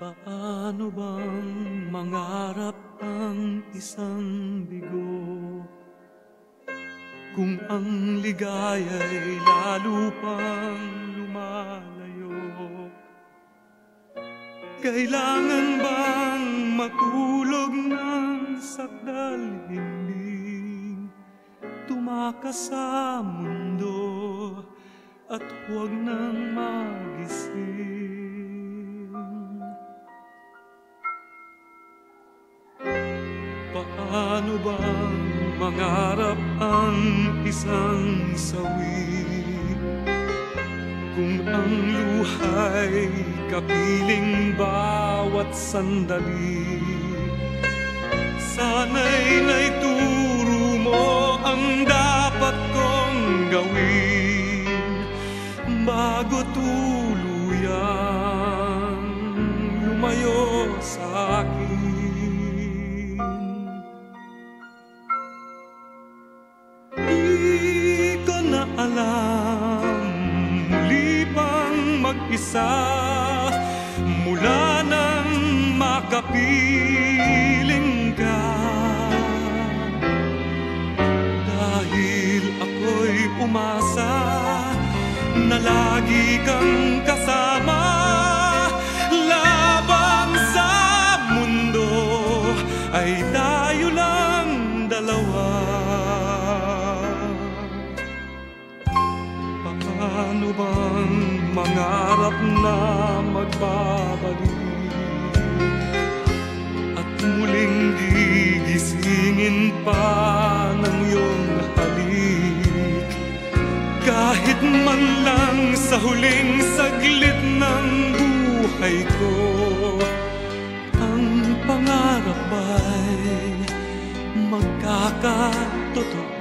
Paano bang mangarap ang isang bigo kung ang ligaya'y lalo pang lumalayo? Kailangan bang matulog ng sakdal, hindi tumakas sa mundo at huwag nang magising? Paano bang mangarap ang isang sawi kung ang luha'y kapiling bawat sandali? Sana'y naituro mo ang dapat kong gawin bago tuluyang lumayo sa akin. Di ko na alam, muli bang mag-isa mula nang makapiling ka? Dahil ako'y umasa na lagi kang kasama laban sa mundo ay tayo lang dalawa. Paano bang mangarap na magbabalik at muling gigisingin pa ng iyong halik, kahit man lang sa huling saglit ng buhay ko? Ang pangarap ay magkakatotoo.